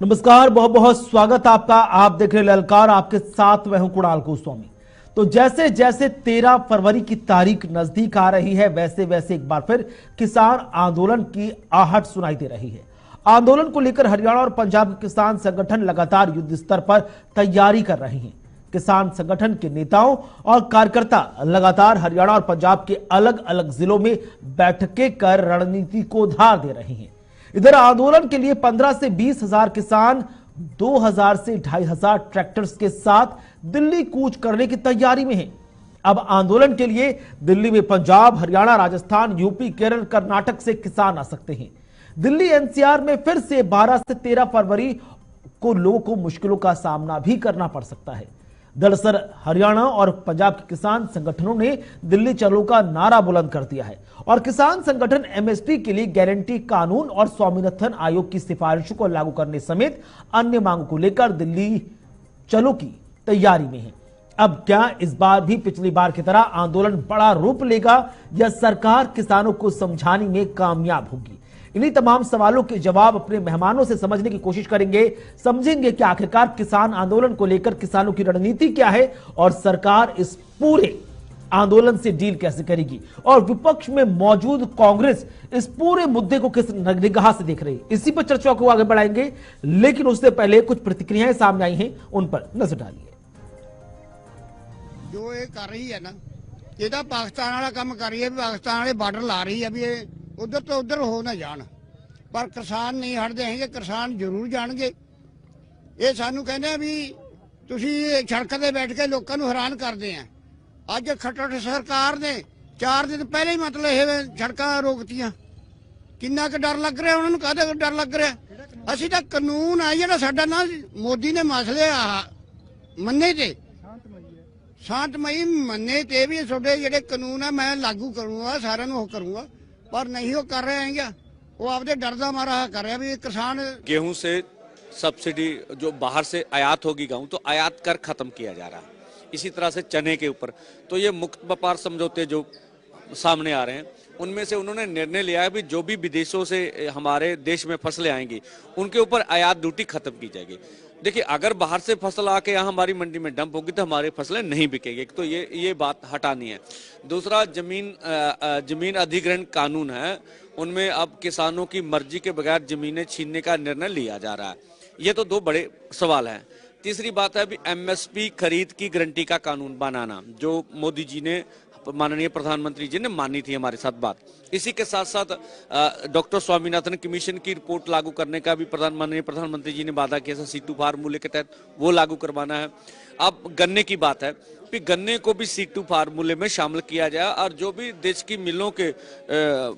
नमस्कार, बहुत बहुत स्वागत आपका। आप देख रहे ललकार, आपके साथ मैं हूं कुणाल गोस्वामी। तो जैसे जैसे 13 फरवरी की तारीख नजदीक आ रही है, वैसे वैसे एक बार फिर किसान आंदोलन की आहट सुनाई दे रही है। आंदोलन को लेकर हरियाणा और पंजाब के किसान संगठन लगातार युद्ध स्तर पर तैयारी कर रहे हैं। किसान संगठन के नेताओं और कार्यकर्ता लगातार हरियाणा और पंजाब के अलग अलग जिलों में बैठकें कर रणनीति को धार दे रहे हैं। इधर आंदोलन के लिए 15 से 20 हजार किसान 2000 से 2500 ट्रैक्टर्स के साथ दिल्ली कूच करने की तैयारी में हैं। अब आंदोलन के लिए दिल्ली में पंजाब, हरियाणा, राजस्थान, यूपी, केरल, कर्नाटक से किसान आ सकते हैं। दिल्ली एनसीआर में फिर से 12 से 13 फरवरी को लोगों को मुश्किलों का सामना भी करना पड़ सकता है। दरअसल हरियाणा और पंजाब के किसान संगठनों ने दिल्ली चलो का नारा बुलंद कर दिया है और किसान संगठन एमएसपी के लिए गारंटी कानून और स्वामीनाथन आयोग की सिफारिशों को लागू करने समेत अन्य मांगों को लेकर दिल्ली चलो की तैयारी में है। अब क्या इस बार भी पिछली बार की तरह आंदोलन बड़ा रूप लेगा या सरकार किसानों को समझाने में कामयाब होगी? इन्हीं तमाम सवालों के जवाब अपने मेहमानों से समझने की कोशिश करेंगे। समझेंगे कि आखिरकार किसान आंदोलन को लेकर किसानों की रणनीति क्या है और सरकार इस पूरे आंदोलन से डील कैसे करेगी, और विपक्ष में मौजूद कांग्रेस इस पूरे मुद्दे को किस निगाह से देख रही है। इसी पर चर्चा को आगे बढ़ाएंगे, लेकिन उससे पहले कुछ प्रतिक्रियाएं सामने आई हैं, उन पर नजर डालिए। जो ये कर रही है ना, ये पाकिस्तान वाला काम कर रही है। पाकिस्तान वाले बार्डर ला रही है, भी उधर तो उधर हो ना जान, पर किसान नहीं हटते हैं। किसान जरूर जाएंगे। ये सानू कहने भी तुसी सड़क ते बैठ के लोगों को हैरान करते हैं। अज खट्टर सरकार ने 4 दिन पहले ही मतलब ये सड़क रोकतियां। किन्ना क डर लग रहा उन्होंने, कहते डर लग रहा। असी तो कानून है जो साडा ना मोदी ने मसले मन्ने थे, शांतमई मन्ने ते भी थोड़े जेडे कानून है मैं लागू करूंगा, सारे वो करूंगा, पर नहीं वो कर रहे हैं। वो आपके डर का मारा कर रहे हैं भी किसान। गेहूं से सब्सिडी जो बाहर से आयात होगी गेहूं, तो आयात कर खत्म किया जा रहा है। इसी तरह से चने के ऊपर तो ये मुक्त व्यापार समझौते जो सामने आ रहे हैं, उनमें से उन्होंने निर्णय लिया है भी जो भी विदेशों से हमारे देश में फसलें आएंगी उनके ऊपर आयात ड्यूटी खत्म की जाएगी। देखिए, अगर बाहर से फसल आके यहाँ हमारी मंडी में डंप होगी तो हमारी फसलें नहीं बिकेगी, तो ये बात हटानी है। दूसरा, जमीन अधिग्रहण कानून है, उनमें अब किसानों की मर्जी के बगैर जमीनें छीनने का निर्णय लिया जा रहा है। ये तो 2 बड़े सवाल हैं। तीसरी बात है भी एमएसपी खरीद की गारंटी का कानून बनाना, जो मोदी जी ने, माननीय प्रधानमंत्री जी ने मानी थी हमारे साथ बात। इसी के साथ साथ डॉक्टर स्वामीनाथन कमीशन की रिपोर्ट लागू करने का भी माननीय प्रधानमंत्री जी ने वादा किया था। C2 फार्मूले के तहत वो लागू करवाना है। अब गन्ने की बात है कि गन्ने को भी C2 फार्मूले में शामिल किया जाए और जो भी देश की मिलों के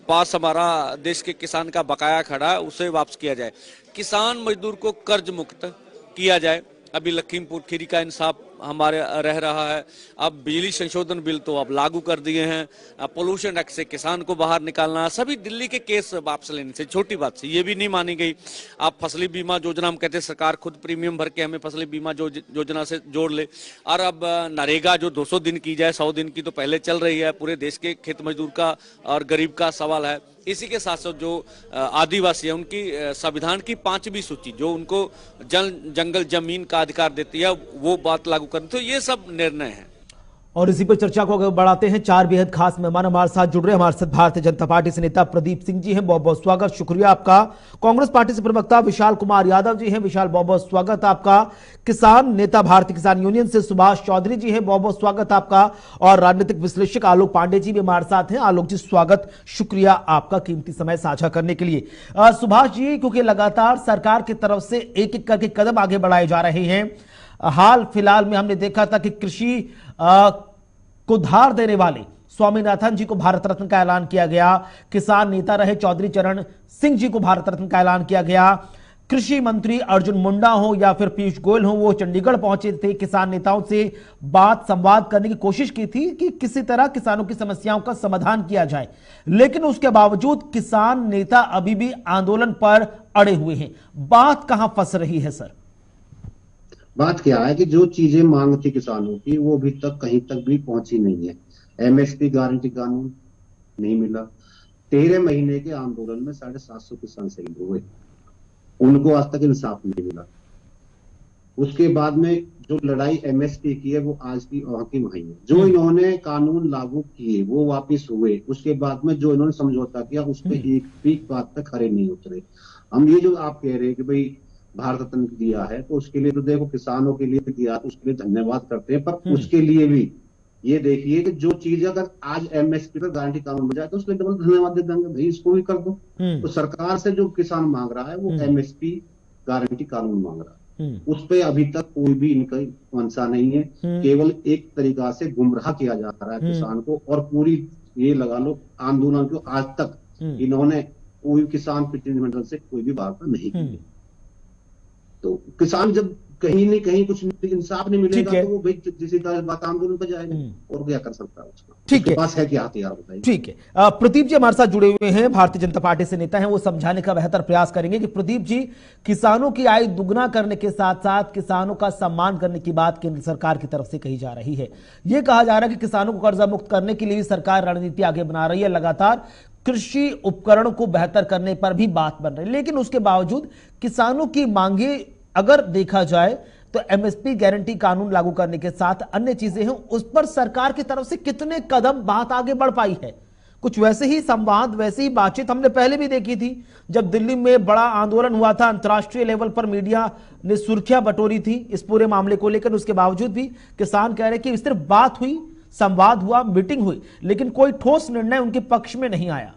पास हमारा देश के किसान का बकाया खड़ा है उसे वापस किया जाए। किसान मजदूर को कर्ज मुक्त किया जाए। अभी लखीमपुर खीरी का इंसाफ हमारे रह रहा है। अब बिजली संशोधन बिल तो अब लागू कर दिए हैं। पोल्यूशन एक्ट से किसान को बाहर निकालना, सभी दिल्ली के केस वापस लेने से छोटी बात से ये भी नहीं मानी गई। आप फसली बीमा योजना, हम कहते हैं सरकार खुद प्रीमियम भर के हमें फसली बीमा योजना से जोड़ ले। और अब नरेगा जो 200 दिन की जाए, 100 दिन की तो पहले चल रही है। पूरे देश के खेत मजदूर का और गरीब का सवाल है। इसी के साथ साथ जो आदिवासी है उनकी संविधान की 5वीं सूची जो उनको जंगल जमीन का अधिकार देती है, वो बात लागू करनी। तो ये सब निर्णय है। और इसी पर चर्चा को आगे बढ़ाते हैं। 4 बेहद खास मेहमान हमारे साथ जुड़ रहे हैं। हमारे साथ भारतीय जनता पार्टी से नेता प्रदीप सिंह जी हैं, बहुत बहुत स्वागत, शुक्रिया आपका। कांग्रेस पार्टी से प्रवक्ता विशाल कुमार यादव जी हैं, विशाल बहुत बहुत स्वागत आपका। किसान नेता भारतीय किसान यूनियन से सुभाष चौधरी जी हैं, बहुत बहुत स्वागत आपका। और राजनीतिक विश्लेषक आलोक पांडे जी भी हमारे साथ हैं। आलोक जी स्वागत, शुक्रिया आपका कीमती समय साझा करने के लिए। सुभाष जी, क्योंकि लगातार सरकार की तरफ से एक एक करके कदम आगे बढ़ाए जा रहे हैं। हाल फिलहाल में हमने देखा था कि कृषि को धार देने वाले स्वामीनाथन जी को भारत रत्न का ऐलान किया गया। किसान नेता रहे चौधरी चरण सिंह जी को भारत रत्न का ऐलान किया गया। कृषि मंत्री अर्जुन मुंडा हो या फिर पीयूष गोयल हो, वो चंडीगढ़ पहुंचे थे, किसान नेताओं से संवाद करने की कोशिश की थी कि किसी तरह किसानों की समस्याओं का समाधान किया जाए। लेकिन उसके बावजूद किसान नेता अभी भी आंदोलन पर अड़े हुए हैं। बात कहां फंस रही है सर? बात क्या है कि जो चीजें मांग थी किसानों की वो अभी तक कहीं तक भी पहुंची नहीं है। एमएसपी गारंटी कानून नहीं मिला। 13 महीने के आंदोलन में 750 किसान शहीद हुए उनको आज तक इंसाफ नहीं मिला। उसके बाद में जो लड़ाई एमएसपी की है वो आज की वहां की वहीं है। जो इन्होंने कानून लागू किए वो वापिस हुए, उसके बाद में जो इन्होंने समझौता किया उस पर एक भी बात पे खरे नहीं उतरे। हम ये जो आप कह रहे हैं कि भाई भारत रत्न दिया है, तो उसके लिए तो देखो किसानों के लिए दिया, उसके लिए धन्यवाद करते हैं, पर उसके लिए भी ये देखिए कि जो चीज अगर आज एमएसपी पर गारंटी कानून बन जाए तो उसके लिए डबल धन्यवाद दे देंगे, भाई इसको भी कर दो। तो सरकार से जो किसान मांग रहा है वो एमएसपी गारंटी कानून मांग रहा है, उस पे अभी तक कोई भी इनका मंशा नहीं है। केवल एक तरीका से गुमराह किया जा रहा है किसान को, और पूरी ये लगा लो आंदोलन को आज तक इन्होंने कोई किसान प्रतिनिधिमंडल से कोई भी वार्ता नहीं की। तो किसान जब कहीं नहीं कहीं कुछ इंसाफ नहीं मिलेगा तो वो भाई किसी बात आंदोलन पर जाएगा, और क्या कर सकता है उसका। ठीक है, पास है क्या हथियार बताइए। ठीक है, प्रदीप जी हमारे साथ जुड़े हुए हैं, भारतीय जनता पार्टी से नेता हैं, वो समझाने का बेहतर प्रयास करेंगे कि प्रदीप जी, किसानों की आय दुगना करने के साथ साथ किसानों का सम्मान करने की बात केंद्र सरकार की तरफ से कही जा रही है। यह कहा जा रहा है कि किसानों को कर्जा मुक्त करने के लिए भी सरकार रणनीति आगे बना रही है, लगातार कृषि उपकरणों को बेहतर करने पर भी बात बन रही है, लेकिन उसके बावजूद किसानों की मांगे अगर देखा जाए तो एमएसपी गारंटी कानून लागू करने के साथ अन्य चीजें हैं, उस पर सरकार की तरफ से कितने कदम बात आगे बढ़ पाई है। कुछ वैसे ही संवाद, वैसे ही बातचीत हमने पहले भी देखी थी, जब दिल्ली में बड़ा आंदोलन हुआ था, अंतर्राष्ट्रीय लेवल पर मीडिया ने सुर्खियां बटोरी थी इस पूरे मामले को लेकर। उसके बावजूद भी किसान कह रहे कि सिर्फ बात हुई, संवाद हुआ, मीटिंग हुई, लेकिन कोई ठोस निर्णय उनके पक्ष में नहीं आया।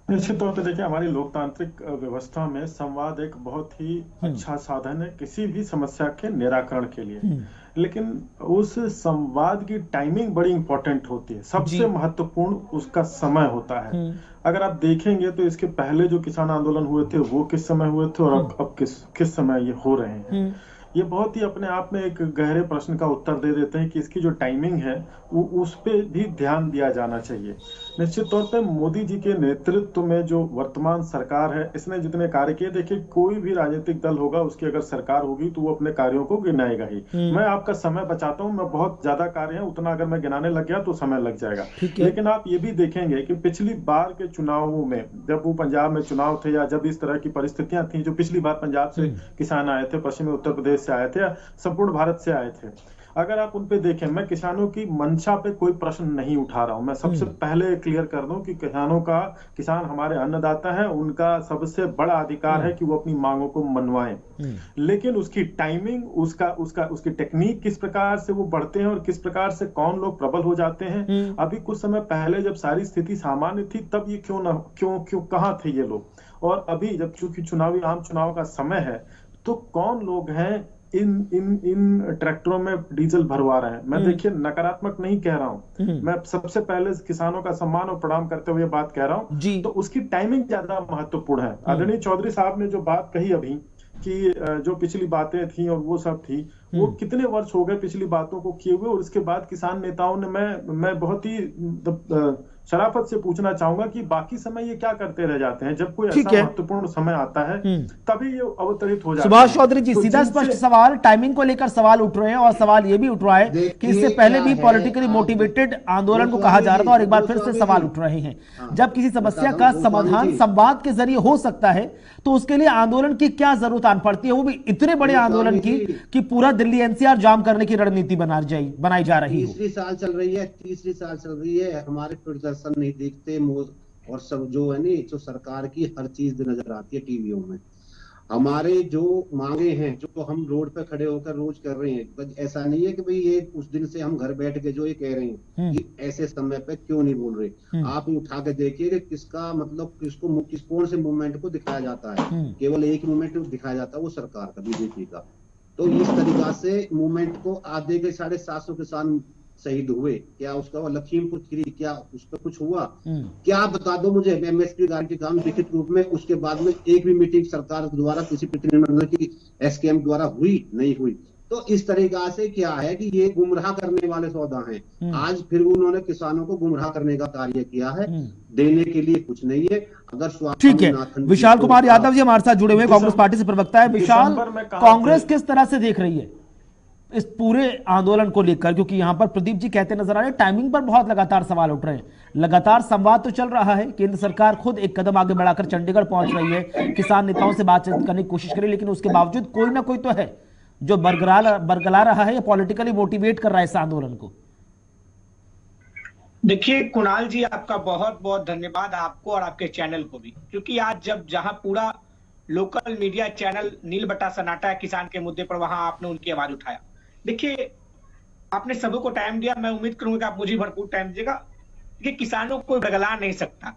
निश्चित तौर पे देखिए, हमारी लोकतांत्रिक व्यवस्था में संवाद एक बहुत ही अच्छा साधन है किसी भी समस्या के निराकरण के लिए, लेकिन उस संवाद की टाइमिंग बड़ी इंपॉर्टेंट होती है। सबसे महत्वपूर्ण उसका समय होता है। अगर आप देखेंगे तो इसके पहले जो किसान आंदोलन हुए थे वो किस समय हुए थे और अब किस समय ये हो रहे हैं, ये बहुत ही अपने आप में एक गहरे प्रश्न का उत्तर दे देते हैं कि इसकी जो टाइमिंग है वो उस पे भी ध्यान दिया जाना चाहिए। निश्चित तौर पे मोदी जी के नेतृत्व में जो वर्तमान सरकार है, इसने जितने कार्य किए, देखिए कोई भी राजनीतिक दल होगा उसकी अगर सरकार होगी तो वो अपने कार्यों को गिनाएगा ही। मैं आपका समय बचाता हूँ, मैं बहुत ज्यादा कार्य है, उतना अगर मैं गिनाने लग गया तो समय लग जाएगा। लेकिन आप ये भी देखेंगे कि पिछली बार के चुनावों में, जब वो पंजाब में चुनाव थे या जब इस तरह की परिस्थितियां थी, जो पिछली बार पंजाब से किसान आए थे, पश्चिमी उत्तर प्रदेश से आए थे या संपूर्ण भारत से आए थे, अगर आप उन पे देखें, मैं किसानों की मंशा पे कोई प्रश्न नहीं उठा रहा हूं। मैं सबसे पहले क्लियर कर दूं कि किसान हमारे अन्नदाता है, उनका सबसे बड़ा अधिकार है कि वो अपनी मांगों को मनवाएं। लेकिन उसकी टाइमिंग, उसकी टेक्निक, किस प्रकार से वो बढ़ते हैं और किस प्रकार से कौन लोग प्रबल हो जाते हैं। अभी कुछ समय पहले जब सारी स्थिति सामान्य थी तब ये क्यों कहां थे ये लोग, और अभी जब चूंकि आम चुनाव का समय है तो कौन लोग हैं इन ट्रैक्टरों में डीजल भरवा रहे हैं। मैं देखिए नकारात्मक नहीं कह रहा हूं, मैं सबसे पहले किसानों का सम्मान और प्रणाम करते हुए बात कह रहा हूं। तो उसकी टाइमिंग ज्यादा महत्वपूर्ण है। आदरणीय चौधरी साहब ने जो बात कही अभी कि जो पिछली बातें थी और वो सब थी, वो कितने वर्ष हो गए पिछली बातों को किए हुए, और इसके बाद किसान नेताओं ने, मैं बहुत ही शराफत से पूछना चाहूंगा कि बाकी समय ये क्या करते रह जाते हैं। जब कोई ऐसा महत्वपूर्ण समय आता है तभी ये अवतरित हो जाता है। सुभाष चौधरी जी, सीधा स्पष्ट सवाल, टाइमिंग को लेकर सवाल उठ रहे हैं, और सवाल ये भी उठ रहा है कि इससे पहले भी पॉलिटिकली मोटिवेटेड आंदोलन को कहा जा रहा था और एक बार फिर से सवाल उठ रहे हैं। जब किसी समस्या का समाधान संवाद के जरिए हो सकता है तो उसके लिए आंदोलन की क्या जरूरत आन पड़ती है, वो भी इतने बड़े आंदोलन की कि पूरा दिल्ली एनसीआर जाम करने की रणनीति बनाई जा रही है। तीसरी साल चल रही है, हमारे प्रदर्शन नहीं दिखते, और सब जो है ना, जो सरकार की हर चीज नजर आती है टीवियों में। हमारे जो मांगे हैं, जो हम रोड पे खड़े होकर रोज कर रहे हैं, ऐसा नहीं है कि भाई ये उस दिन से हम घर बैठ के जो ये कह रहे हैं कि ऐसे समय पे क्यों नहीं बोल रहे। आप उठा के देखिए कि किसका मतलब कौन से मूवमेंट को दिखाया जाता है। केवल एक मूवमेंट दिखाया जाता है, वो सरकार का, बीजेपी का। तो इस तरीका से मूवमेंट को आधे के 750 किसान शहीद हुए, क्या उसका लखीमपुर खीरी, क्या उस पर कुछ हुआ? क्या बता दो मुझे, एमएसपी गारंटी काम लिखित रूप में, उसके बाद में एक भी मीटिंग सरकार द्वारा किसी प्रतिनिधिमंडल की एसकेएम द्वारा हुई नहीं हुई। तो इस तरीका से क्या है कि ये गुमराह करने वाले सौदा हैं। आज फिर उन्होंने किसानों को गुमराह करने का कार्य किया है, देने के लिए कुछ नहीं है। अगर ठीक है, विशाल कुमार यादव जी हमारे साथ जुड़े हुए, कांग्रेस पार्टी से प्रवक्ता है। विशाल, कांग्रेस किस तरह से देख रही है इस पूरे आंदोलन को लेकर, क्योंकि यहां पर प्रदीप जी कहते नजर आ रहे हैं टाइमिंग पर बहुत लगातार सवाल उठ रहे हैं। लगातार संवाद तो चल रहा है, केंद्र सरकार खुद एक कदम आगे बढ़ाकर चंडीगढ़ पहुंच रही है, किसान नेताओं से बातचीत करने की कोशिश करी, लेकिन उसके बावजूद कोई ना कोई तो है जो बरगला रहा है या पॉलिटिकली मोटिवेट कर रहा है इस आंदोलन को। देखिए कुणाल जी, आपका बहुत बहुत धन्यवाद, आपको और आपके चैनल को भी, क्योंकि आज जहां पूरा लोकल मीडिया चैनल नील बटा सन्नाटा है किसान के मुद्दे पर, वहां आपने उनकी आवाज उठाया। देखिए आपने सभी को टाइम दिया, मैं उम्मीद करूंगा कि आप मुझे भरपूर टाइम दीजिएगा। कि किसानों को बरगला नहीं सकता,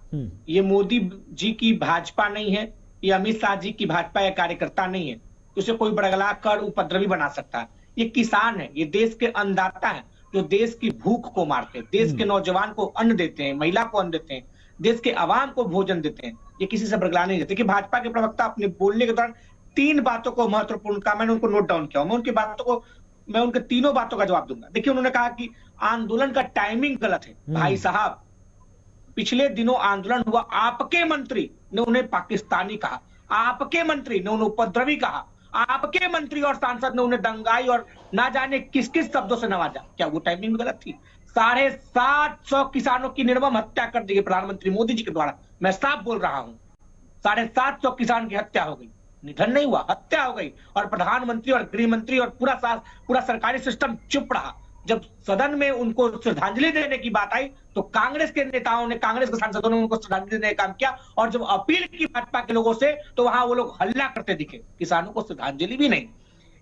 ये मोदी जी की भाजपा नहीं है, ये अमित शाह जी की भाजपा या कार्यकर्ता नहीं है, उसे कोई बरगला कर उपद्रवी बना सकता है। ये किसान है, ये देश के अन्नदाता है, जो देश की भूख को मारते हैं, देश के नौजवान को अन्न देते हैं, महिला को अन्न देते हैं, देश के आवाम को भोजन देते हैं। ये किसी से बरगला नहीं देते। कि भाजपा के प्रवक्ता अपने बोलने के दौरान 3 बातों को महत्वपूर्ण कहा, मैंने उनको नोट डाउन किया, मैं उनके तीनों बातों का जवाब दूंगा। देखिए उन्होंने कहा कि आंदोलन का टाइमिंग गलत है। भाई साहब, पिछले दिनों आंदोलन हुआ, आपके मंत्री ने उन्हें पाकिस्तानी कहा, आपके मंत्री ने उन्हें उपद्रवी कहा, आपके मंत्री और सांसद ने उन्हें दंगाई और ना जाने किस किस शब्दों से नवाजा। क्या वो टाइमिंग गलत थी? 750 किसानों की निर्मम हत्या कर दी प्रधानमंत्री मोदी जी के द्वारा। मैं साफ बोल रहा हूं, 750 किसान की हत्या हो गई, निधन नहीं हुआ, हत्या हो गई, और प्रधानमंत्री और गृह मंत्री और पूरा सरकारी सिस्टम चुप रहा। जब सदन में उनको श्रद्धांजलि देने की बात आई तो कांग्रेस के नेताओं ने, कांग्रेस के सांसदों ने उनको श्रद्धांजलि देने का काम किया, और जब अपील की भाजपा के लोगों से तो वहां वो लोग हल्ला करते दिखे, किसानों को श्रद्धांजलि भी नहीं।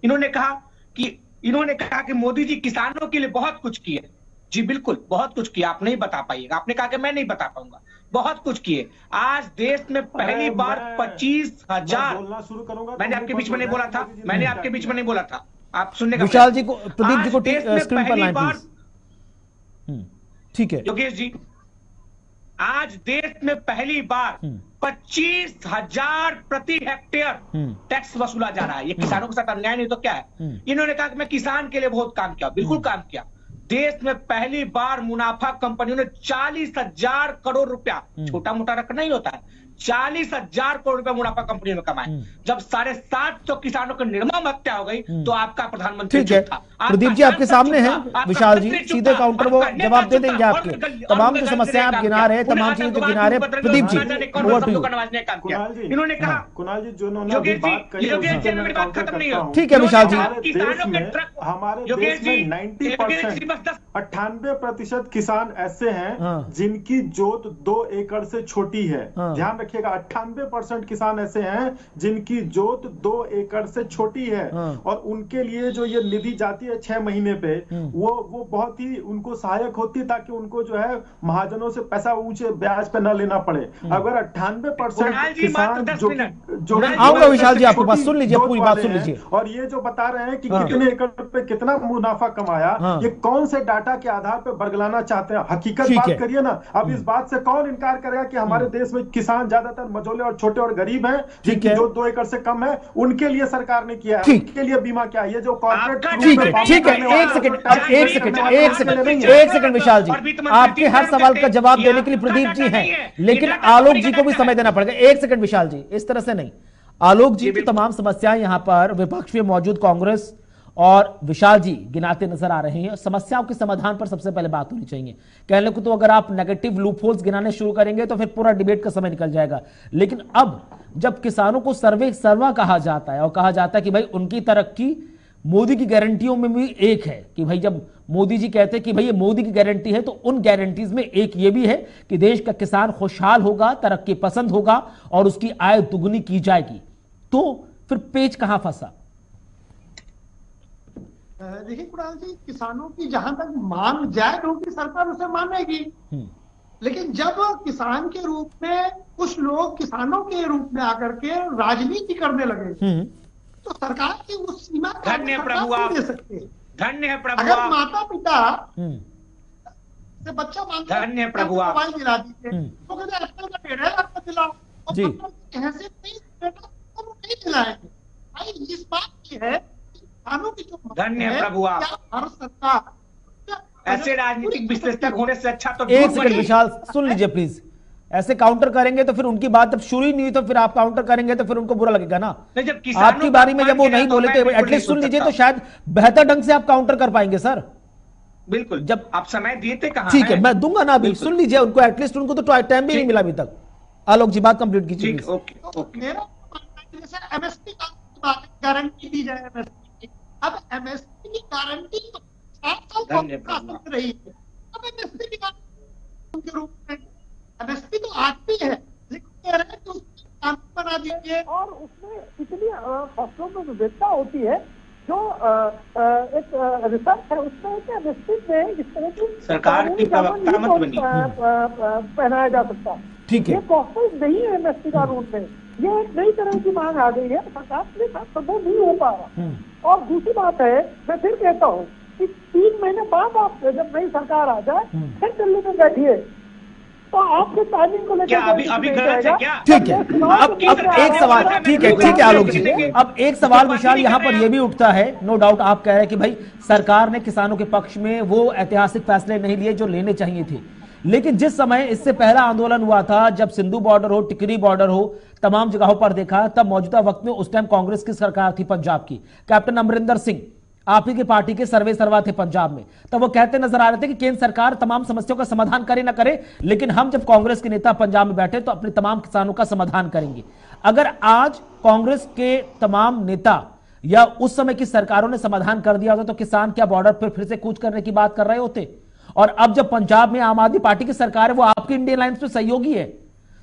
इन्होंने कहा कि मोदी जी किसानों के लिए बहुत कुछ किए। जी बिल्कुल, बहुत कुछ किया, आप नहीं बता पाइएगा। आपने कहा कि मैं नहीं बता पाऊंगा, बहुत कुछ किए। आज देश में पहली बार 25,000, मैंने आपके बीच में नहीं बोला था, मैंने आपके बीच में नहीं बोला था, आप सुनने का। विशाल जी को, प्रदीप जी को स्क्रीन पर लाइन प्लीज। ठीक है योगेश जी, आज देश में पहली बार 25,000 प्रति हेक्टेयर टैक्स वसूला जा रहा है। ये किसानों के साथ अन्याय नहीं तो क्या है? इन्होंने कहा कि मैं किसान के लिए बहुत काम किया, बिल्कुल काम किया। देश में पहली बार मुनाफा कंपनियों ने 40,000 करोड़ रुपया, छोटा मोटा रकम नहीं होता है, 40,000 करोड़ रुपया मुनाफा कंपनियों ने कमाए। जब 750 किसानों की निर्मम हत्या हो गई तो आपका प्रधानमंत्री ठीक है। प्रदीप जी आपके सामने है, विशाल जी सीधे काउंटर वो जवाब दे देंगे आपके तमाम जो समस्याएं आप गिना रहे हैं, तमाम चीजें जो गिना रहे हैं। Pradeep ji over to you. इन्होंने कहा, कुणाल जी जो उन्होंने बात कही, ठीक है विशाल जी। हमारे देश में 90%, 98% किसान ऐसे हैं जिनकी जोत 2 एकड़ से छोटी है। ध्यान रखिएगा, 98% किसान ऐसे हैं जिनकी जोत 2 एकड़ से छोटी है, और उनके लिए जो ये निधि जाती है 6 महीने पे, वो बहुत ही उनको सहायक होती है, ताकि उनको जो है महाजनों से पैसा ऊंचे ब्याज पे न लेना पड़े। अगर 98% किसान जो आऊंगा विशाल जी आपके पास, सुन लीजिए पूरी बात सुन लीजिए। और ये जो बता रहे हैं कि कितने एकड़ पे कितना मुनाफा कमाया, ये कौन से डाटा के आधार पे बरगलाना चाहते हैं? हकीकत बात करिए ना। अब इस बात से कौन इनकार करेगा कि हमारे देश में किसान ज्यादातर मझोले और छोटे और गरीब हैं, जिनकी जो 2 एकड़ से कम है, उनके लिए सरकार ने किया है, उनके लिए बीमा क्या है? ये जो कॉर्पोरेट, ठीक है एक सेकंड विशाल जी, आपके हर सवाल का जवाब देने के लिए प्रदीप जी हैं, लेकिन आलोक जी को भी समय देना पड़ेगा। एक सेकंड विशाल जी, इस तरह से नहीं। आलोक जी की तमाम समस्याएं यहां पर विपक्ष में मौजूद कांग्रेस और विशाल जी गिनाते नजर आ रहे हैं। समस्याओं के समाधान पर सबसे पहले बात होनी चाहिए। कहने को तो अगर आप नेगेटिव लूपहोल्स गिनाने शुरू करेंगे तो फिर पूरा डिबेट का समय निकल जाएगा। लेकिन अब जब किसानों को सर्वा कहा जाता है और कहा जाता है कि भाई उनकी तरक्की मोदी की गारंटियों में भी एक है, कि भाई जब मोदी जी कहते हैं कि भाई ये मोदी की गारंटी है, तो उन गारंटीज में एक ये भी है कि देश का किसान खुशहाल होगा, तरक्की पसंद होगा और उसकी आय दुगुनी की जाएगी। तो फिर पेच कहां फंसा? देखिए कुणाल जी, किसानों की जहां तक मांग जायज होगी सरकार उसे मानेगी, लेकिन जब किसान के रूप में कुछ लोग किसानों के रूप में आकर के राजनीति करने लगे तो सरकार की उस सीमा का धन्य प्रभु आप दे सकते हैं। धन्य है प्रभु, अगर माता पिता से बच्चा मांगता है धन्य प्रभु मोबाइल दिला दीजिए तो कहते एप्पल का पेड़ है, आपको दिलाओ, और बेटा वो नहीं दिलाएंगे। भाई इस बात की है की जो धन्य प्रभु आप, भारत सरकार ऐसे राजनीतिक विश्लेषक होने से अच्छा तो एक सेकंड विशाल सुन लीजिए प्लीज। ऐसे काउंटर करेंगे तो फिर उनकी बात जब शुरू ही नहीं हुई तो फिर आप काउंटर करेंगे तो फिर उनको बुरा लगेगा ना। नहीं, जब किसानों आपकी का बारी में जब वो अपमान नहीं किया बोले तो तो मैं एटलीस्ट सुन बिल्कुल लीजिए नहीं तो शायद बेहतर ढंग से आप काउंटर कर पाएंगे सर। बिल्कुल, जब आप समय देते कहाँ ठीक है हैं? मैं दूंगा ना, अभी बिल्कुल। सुन लीजिए उनको, एटलीस्ट उनको तो टाइम भी नहीं मिला अभी तक। आलोक जी बात कंप्लीट कीजिए ठीक, please। ओके तो ओके। मेरा जैसे एमएसपी का गारंटी दी जाए एमएसपी की, अब एमएसपी की गारंटी तो 7 साल धन्यवाद। शासन में रही है, अब एमएसपी की गारंटी के रूप में एमएसपी तो आती है लेकिन कह रहे हैं कि उसको कानून बना दीजिए। और उसमें इतनी फसलों में विविधता होती है जो एक रिसर्च है उसमें एक निश्चित में इस तरह की सरकार की प्रवक्ता मत बनी। पहनाया जा सकता है। ठीक है। ये पॉसिबल नहीं है एमएसपी कानून में, ये एक नई तरह की मांग आ गई है, सरकार के साथ संभव नहीं हो पा रहा। और दूसरी बात है, मैं फिर कहता हूँ कि 3 महीने बाद आप जब नई सरकार आ जाए फिर दिल्ली में बैठिए तो आपके टाइमिंग को लेकर अभी गलत है क्या? ठीक है, अब एक सवाल, ठीक है आलोक जी, अब एक सवाल विशाल यहाँ पर यह भी उठता है, नो डाउट आप कह रहे हैं कि भाई सरकार ने किसानों के पक्ष में वो ऐतिहासिक फैसले नहीं लिए जो लेने चाहिए थे, लेकिन जिस समय इससे पहला आंदोलन हुआ था, जब सिंधु बॉर्डर हो, टिकरी बॉर्डर हो, तमाम जगहों पर देखा, तब मौजूदा वक्त में उस टाइम कांग्रेस की सरकार थी पंजाब की, कैप्टन अमरिंदर सिंह आप ही की पार्टी के सर्वे सर्वा थे पंजाब में, तब वो कहते नजर आ रहे थे कि केंद्र सरकार तमाम समस्याओं का समाधान करे ना करे, लेकिन हम जब कांग्रेस के नेता पंजाब में बैठे तो अपने तमाम किसानों का समाधान करेंगे। अगर आज कांग्रेस के तमाम नेता या उस समय की सरकारों ने समाधान कर दिया होता तो किसान क्या बॉर्डर पर फिर से कूच करने की बात कर रहे होते? और अब जब पंजाब में आम आदमी पार्टी की सरकार है, वो आपकी इंडियन लाइंस में सहयोगी है,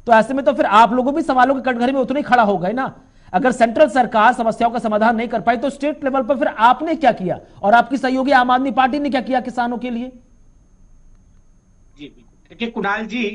तो ऐसे में तो फिर आप लोगों भी सवालों के कटघरे में उतने ही खड़ा हो गए ना। अगर सेंट्रल सरकार समस्याओं का समाधान नहीं कर पाई तो स्टेट लेवल पर फिर आपने क्या किया और आपकी सहयोगी आम आदमी पार्टी ने क्या किया किसानों के लिए? जी बिल्कुल। देखिए कुणाल जी,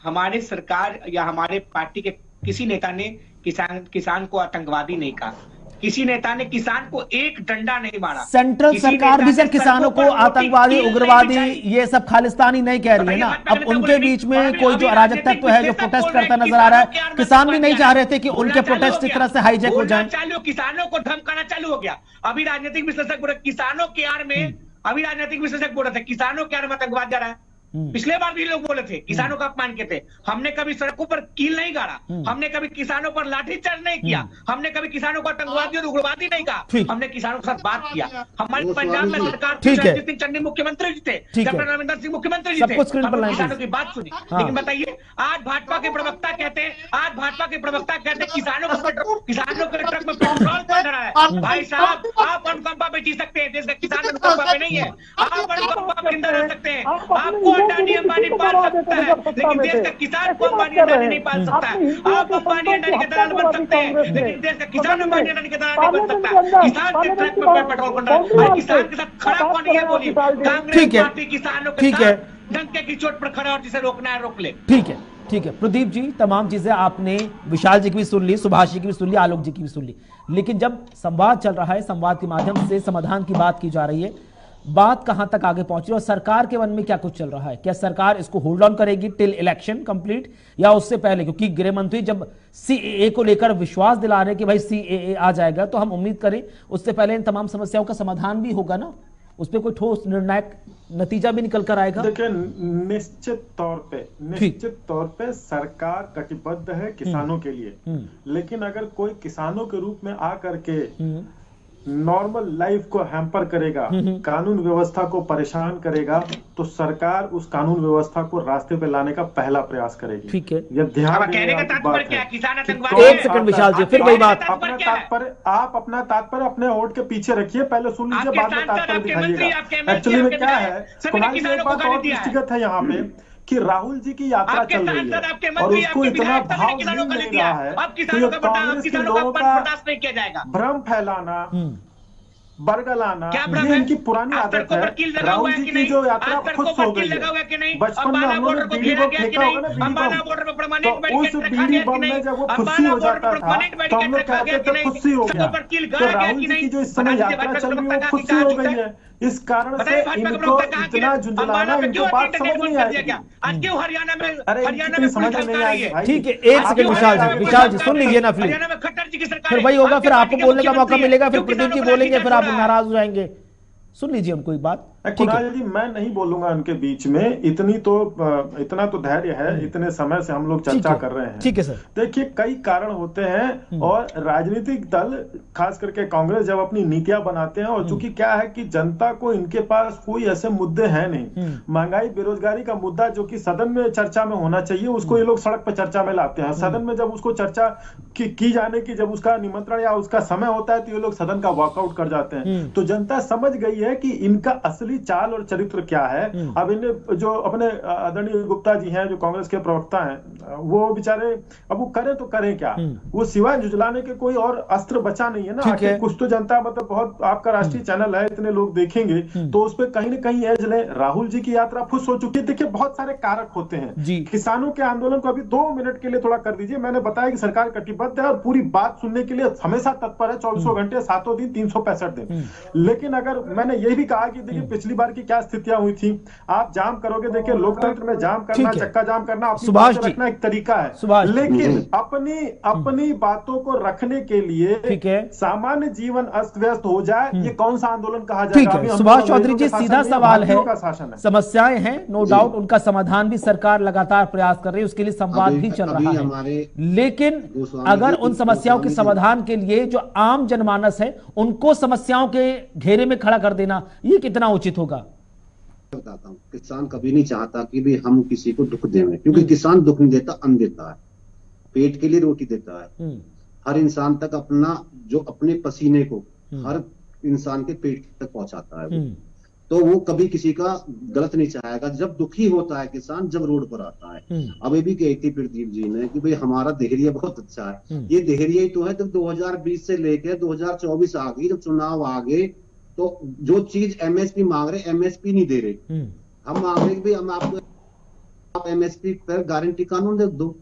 हमारे सरकार या हमारे पार्टी के किसी नेता ने किसान को आतंकवादी नहीं कहा, किसी नेता ने किसान को एक डंडा नहीं मारा। सेंट्रल सरकार भी सर किसानों को आतंकवादी, उग्रवादी, ये सब खालिस्तानी नहीं कह रही है ना। अब उनके बीच में कोई जो अराजक तत्व है जो प्रोटेस्ट करता नजर आ रहा है, किसान भी नहीं चाह रहे थे कि उनके प्रोटेस्ट इस तरह से हाईजैक हो जाए। किसानों को धमकाना चालू हो गया। अभी राजनीतिक विश्लेषक बोल रहे किसानों के आड़ में, अभी राजनीतिक विश्लेषक बोल रहे थे किसानों के आड़ में आतंकवाद जा रहा है। पिछले बार भी लोग बोले थे किसानों का अपमान किए थे। हमने कभी सड़कों पर कील नहीं गाड़ा, हमने कभी किसानों पर लाठीचार्ज नहीं किया, हमने कभी किसानों को आतंकवादी और उग्रवादी नहीं कहा, हमने किसानों के साथ बात किया। हमारे पंजाब में सरकार रणजीत सिंह चन्नी मुख्यमंत्री जी थे, कैप्टन अमरिंदर सिंह मुख्यमंत्री जी थे, हमने किसानों की बात सुनी। लेकिन बताइए, आज भाजपा के प्रवक्ता कहते हैं किसानों के ट्रक में पेट्रोल पड़ रहा है। भाई साहब, आप अनुकंपा पे जी सकते हैं, देश का किसान अनुकंपा पे नहीं है। आप अनुकंपा पे जिंदा रह सकते हैं, आपको अंबानी पाल सकता है, लेकिन देश का किसान को अंबानी नहीं पाल सकता है। आप अंबानी अंडानी के दलाल बन सकते हैं, लेकिन देश का किसान अंबानी अंडानी के दलाल नहीं बन सकता। किसान के ट्रक पे पेट्रोल बन रहा है, किसान के साथ खड़ा कौन है बोलिए? कांग्रेस पार्टी किसानों के साथ डंके की चोट पर खड़ा और जिसे रोकना है रोक ले। ठीक है प्रदीप जी, तमाम चीजें आपने विशाल जी की भी सुन ली, सुभाष जी की भी सुन ली, आलोक जी की भी सुन ली, लेकिन जब संवाद चल रहा है, संवाद के माध्यम से समाधान की बात की जा रही है, बात कहां तक आगे पहुंची और सरकार के मन में क्या कुछ चल रहा है? क्या सरकार इसको होल्ड ऑन करेगी टिल इलेक्शन कंप्लीट या उससे पहले? क्योंकि गृह मंत्री जब सीएए को लेकर विश्वास दिला रहे कि भाई सीएए आ जाएगा, तो हम उम्मीद करें उससे पहले इन तमाम समस्याओं का समाधान भी होगा ना, उस पर कोई ठोस निर्णायक नतीजा भी निकल कर आएगा। देखिए, निश्चित तौर पे सरकार कटिबद्ध है किसानों के लिए, लेकिन अगर कोई किसानों के रूप में आकर के नॉर्मल लाइफ को हैम्पर करेगा, कानून व्यवस्था को परेशान करेगा, तो सरकार उस कानून व्यवस्था को रास्ते पे लाने का पहला प्रयास करेगी। ठीक है, यह ध्यान कहने का तात्पर्य क्या है? किसान आतंकवादी? एक सेकंड विशाल जी, फिर वही बात। आप अपना तात्पर्य अपने वोट के पीछे रखिए, पहले सुन लीजिए, बाद में तात्पर्य दिखाइएगा। एक्चुअली में क्या है, कुणाल जी, एक बात और दृष्टिगत है यहाँ पे कि राहुल जी की यात्रा चल रही है और उसको इतना भाव मिल नहीं रहा है, तो ये कांग्रेस के लोगों का भ्रम फैलाना, बरगलाना, ये इनकी पुरानी आदत है। राहुल जी की जो यात्रा खुद हो गई है, बचपन में हम लोगों ने बीड़ी बम फेंका होगा ना, बीड़ी बम, तो उस बीड़ी बम में जब वो खुशी हो जाता था तो हम लोग कहते थे खुशी हो गया। तो राहुल जी की जो इस समय यात्रा चल रही है वो खुशी हो गई है, इस कारण से इनको इतना झुंझलाना, इनको बात समझ नहीं आएगी। आज क्यों हरियाणा में, हरियाणा में समझ नहीं आएगी। ठीक है, एक सेकंड विशाल जी सुन लीजिए ना, फिर वही होगा, फिर आपको बोलने का मौका मिलेगा, फिर प्रदीप जी बोलेंगे, फिर आप नाराज हो जाएंगे। सुन लीजिए हमको एक बात, कुणाल जी, मैं नहीं बोलूंगा उनके बीच में, इतना तो धैर्य है, इतने समय से हम लोग चर्चा कर रहे हैं। ठीक है सर। देखिए, कई कारण होते हैं और राजनीतिक दल खास करके कांग्रेस जब अपनी नीतियां बनाते हैं, और चूंकि क्या है कि जनता को इनके पास कोई ऐसे मुद्दे हैं नहीं, महंगाई बेरोजगारी का मुद्दा जो कि सदन में चर्चा में होना चाहिए उसको ये लोग सड़क पर चर्चा में लाते हैं। सदन में जब उसको चर्चा की जाने की जब उसका निमंत्रण या उसका समय होता है तो ये लोग सदन का वॉकआउट कर जाते हैं। तो जनता समझ गई है कि इनका असली चाल और चरित्र क्या है। अब इन्हें जो अपने आदरणीय गुप्ता जी हैं जो कांग्रेस के प्रवक्ता हैं, वो बेचारे अब वो करें तो करें क्या, वो सिवाय झुझलाने के कोई और अस्त्र बचा नहीं है ना। आखिर कुछ तो जनता, मतलब बहुत आपका राष्ट्रीय चैनल है, इतने लोग देखेंगे तो उस पर कहीं ना कहीं एज ले। राहुल जी की यात्रा फुस हो चुकी है। देखिए, बहुत सारे कारक होते हैं। किसानों के आंदोलन को अभी 2 मिनट के लिए थोड़ा कर दीजिए। मैंने बताया कि सरकार कटिबद्ध है और पूरी बात सुनने के लिए हमेशा तत्पर है, 24 घंटे 7 दिन 365 दिन। लेकिन अगर मैंने ये भी कहा कि देखिए पिछली बार की क्या स्थितियां हुई थी, आप जाम करोगे, देखिए लोकतंत्र में जाम करना, चक्का जाम करना, अपनी बात रखना एक तरीका है, लेकिन अपनी बातों को रखने के लिए सामान्य जीवन अस्त व्यस्त हो जाए, ये कौन सा आंदोलन कहा जाएगा? सुभाष चौधरी जी, सीधा सवाल है, समस्याएं हैं नो डाउट, उनका समाधान भी सरकार लगातार प्रयास कर रही है, उसके लिए संवाद भी चल रहा है, लेकिन अगर उन समस्याओं के समाधान के लिए जो आम जनमानस है उनको समस्याओं के घेरे में खड़ा कर देना, ये कितना उचित होगा? बताता हूं, किसान कभी नहीं चाहता कि भी हम किसी को दुख दें, क्योंकि किसान दुख नहीं देता, अन्न देता है, पेट के लिए रोटी देता है। हर इंसान तक अपने पसीने को हर इंसान के पेट तक पहुंचाता है, तो वो कभी किसी का गलत नहीं चाहेगा। जब दुखी होता है किसान, जब रोड पर आता है। अभी भी कही थी प्रदीप जी ने कि भाई हमारा देहरिया बहुत अच्छा है, ये देहरिया ही तो है। जब 2020 से लेकर 2024 आ गई, जब चुनाव आ गए, तो जो चीज एमएसपी मांग रहे, एमएसपी नहीं दे रहे। हम मांग रहे कि हम आपको आप एमएसपी पर गारंटी कानून दे दो।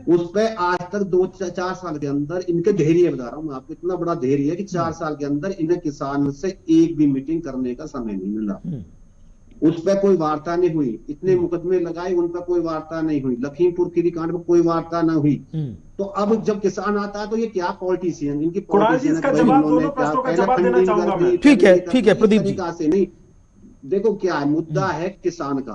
उस पे आज तक 2-4 साल के अंदर इनके धैर्य बता रहा हूँ मैं आपको, इतना बड़ा धैर्य है कि 4 साल के अंदर इन्हें किसान से एक भी मीटिंग करने का समय नहीं मिला। उस पर कोई वार्ता नहीं हुई, इतने मुकदमे लगाए, उन पर कोई वार्ता नहीं हुई, लखीमपुर खीरी कांड पर कोई वार्ता न हुई। तो अब जब किसान आता है तो ये क्या पॉलिटिशियन, इनकी पॉलिटिशियन ठीक है प्रदीप जी से नहीं। देखो क्या है मुद्दा है किसान का,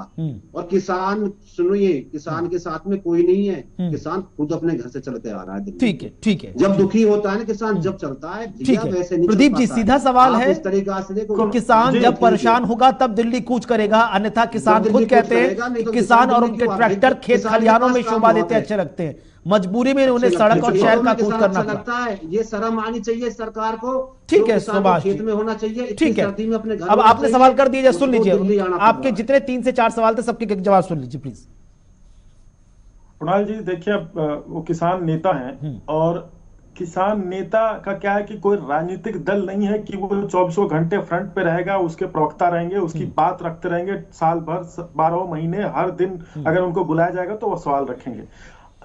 और किसान सुनिए, किसान के साथ में कोई नहीं है, किसान खुद अपने घर से चलते आ रहा है। ठीक है। जब दुखी होता है ना किसान, जब चलता है, वैसे नहीं। प्रदीप जी, सीधा सवाल है, इस तरीका से देखो, किसान जब परेशान होगा तब दिल्ली कूच करेगा, अन्यथा किसान खुद कहते हैं किसान और उनके ट्रैक्टर खेत खलिहानों में शोभा देते अच्छे लगते हैं, मजबूरी में उन्हें सड़क और शहर का कूच करना पड़ता है। ये शर्म आनी चाहिए सरकार को। ठीक है सुभाष, खेत में होना चाहिए, ठीक है। अब आपने सवाल कर दिया, सुन लीजिए, आपके जितने 3 से 4 सवाल थे सबके जवाब सुन लीजिए प्लीज। कुणाल जी, देखिए वो किसान नेता हैं, और किसान नेता का क्या है कि कोई राजनीतिक दल नहीं है कि वो 24 घंटे फ्रंट पे रहेगा, उसके प्रवक्ता रहेंगे, उसकी बात रखते रहेंगे साल भर, 12 महीने, हर दिन अगर उनको बुलाया जाएगा तो वो सवाल रखेंगे।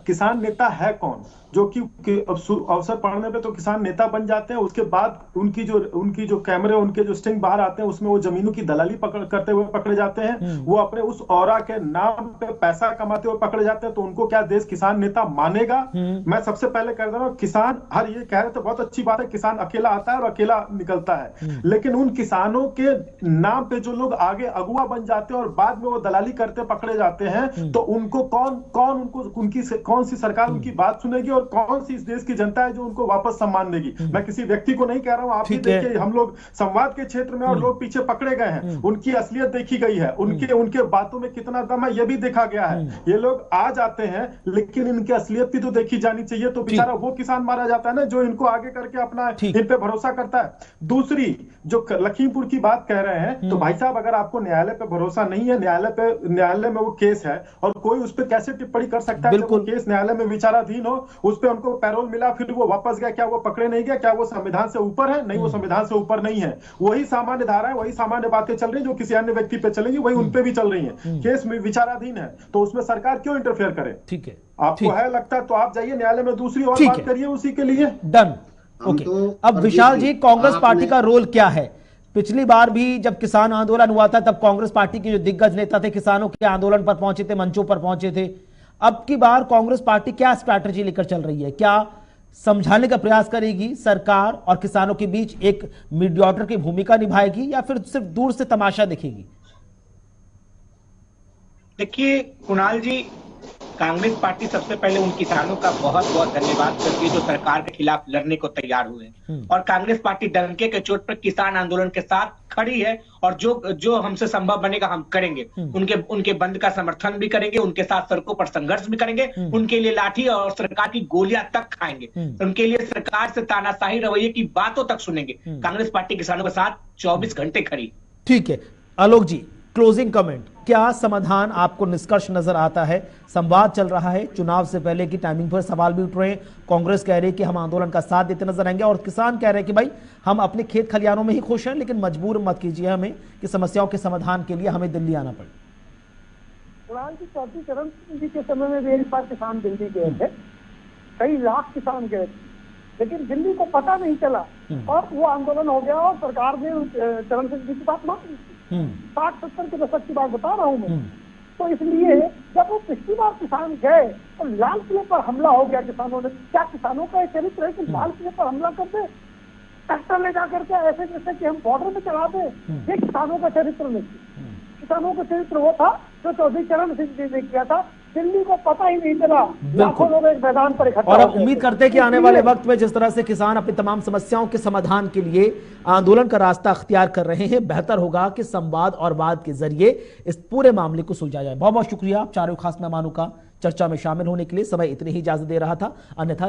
किसान नेता है कौन? जो कि अवसर पड़ने पे तो किसान नेता बन जाते हैं, उसके बाद उनकी जो कैमरे, उनके जो स्टिंग बाहर आते हैं, उसमें वो जमीनों की दलाली करते हुए पकड़े जाते हैं, वो अपने उस ऑरा के नाम पे पैसा कमाते हुए पकड़े जाते हैं। तो उनको क्या देश किसान नेता मानेगा? मैं सबसे पहले कह रहा हूं, किसान हर ये कह रहे थे, बहुत अच्छी बात है, किसान अकेला आता है और अकेला निकलता है, लेकिन उन किसानों के नाम पे जो लोग आगे अगुआ बन जाते हैं और बाद में वो दलाली करते पकड़े जाते हैं, तो उनको कौन उनकी कौन सी सरकार उनकी बात सुनेगी, और कौन सी इस देश की जनता है जो उनको वापस सम्मान देगी? मैं किसी व्यक्ति को नहीं कह रहा हूं, आप भी देखिए, हम लोग संवाद के क्षेत्र में और लोग पीछे पकड़े गए हैं, उनकी असलियत देखी गई है, उनके बातों में कितना दम है ये भी देखा गया है। ये लोग आ जाते हैं, लेकिन इनकी असलियत भी तो देखी जानी चाहिए। तो बेचारा वो किसान मारा जाता है ना जो इनको आगे करके अपना इन पे भरोसा करता है। दूसरी जो लखीमपुर की बात कह रहे हैं, तो भाई साहब, अगर आपको न्यायालय पे भरोसा नहीं है, न्यायालय में वो केस है और कोई उस पर कैसे टिप्पणी कर सकता है? जब वो केस न्यायालय में विचाराधीन हो, उस पे उनको पैरोल मिला, फिर वो वापस गया, क्या वो पकड़े नहीं गया? क्या वो संविधान से ऊपर है? नहीं, वो संविधान से ऊपर नहीं है। वही सामान्य धारा है, वही सामान्य बातें चल रही जो किसी अन्य व्यक्ति पे चलेंगी, वही उन पे भी चल रही है। केस में विचाराधीन है, तो उसमें सरकार क्यों इंटरफेयर करे? ठीक है, आपको है लगता तो आप जाइए न्यायालय में, दूसरी और बात करिए उसी के लिए। Done, okay. अब विशाल जी, कांग्रेस पार्टी का रोल क्या है? पिछली बार भी जब किसान आंदोलन हुआ था, तब कांग्रेस पार्टी के जो दिग्गज नेता थे किसानों के आंदोलन पर पहुंचे थे, मंचों पर पहुंचे थे। अब की बार कांग्रेस पार्टी क्या स्ट्रैटेजी लेकर चल रही है? क्या समझाने का प्रयास करेगी सरकार और किसानों के बीच एक मीडिएटर की भूमिका निभाएगी या फिर सिर्फ दूर से तमाशा देखेगी? देखिए कुणाल जी, कांग्रेस पार्टी सबसे पहले उन किसानों का बहुत बहुत धन्यवाद करती है जो सरकार के खिलाफ लड़ने को तैयार हुए हैं। और कांग्रेस पार्टी डंके के चोट पर किसान आंदोलन के साथ खड़ी है और जो हमसे संभव बनेगा हम करेंगे। उनके बंद का समर्थन भी करेंगे, उनके साथ सड़कों पर संघर्ष भी करेंगे, उनके लिए लाठी और सरकार की गोलियां तक खाएंगे, उनके लिए सरकार से तानाशाही रवैये की बातों तक सुनेंगे। कांग्रेस पार्टी किसानों के साथ 24 घंटे खड़ी। ठीक है आलोक जी, क्लोजिंग कमेंट, क्या समाधान आपको निष्कर्ष नजर आता है? संवाद चल रहा है चुनाव से पहले की टाइमिंग पर, सवाल भी उठ रहे हैं। कांग्रेस कह रही है कि हम आंदोलन का साथ देते नजर आएंगे और किसान कह रहे हैं कि भाई हम अपने खेत खलिहानों में ही खुश हैं, लेकिन मजबूर मत कीजिए हमें कि समस्याओं के समाधान के लिए हमें दिल्ली आना पड़े। उड़ान की चौथी चरण जी के समय में भी एक बार किसान दिल्ली गए थे, कई लाख किसान गए थे, लेकिन दिल्ली को पता नहीं चला और वो आंदोलन हो गया और सरकार ने चरण सिंह जी की बात मान ली थी। 60-70 के दशक की बात बता रहा हूँ मैं। तो इसलिए जब वो पिछली बार किसान गए तो लाल किले पर हमला हो गया किसानों ने। क्या किसानों का एक चरित्र है कि लाल किले पर हमला कर दे, ट्रैक्टर ले जा करके ऐसे जैसे कि हम बॉर्डर में चढ़ा दे? ये किसानों का चरित्र नहीं। किसानों का चरित्र वो था जो चौधरी चरण सिंह जी ने किया था। दिल्ली को पता ही नहीं चला, लाखों लोग एक मैदान पर इकट्ठा और अब उम्मीद करते हैं कि आने वाले वक्त में जिस तरह से किसान अपनी तमाम समस्याओं के समाधान के लिए आंदोलन का रास्ता अख्तियार कर रहे हैं, बेहतर होगा कि संवाद और वाद के जरिए इस पूरे मामले को सुलझाया जाए। बहुत बहुत शुक्रिया आप चारों खास मेहमानों का चर्चा में शामिल होने के लिए। समय इतनी ही इजाजत दे रहा था, अन्यथा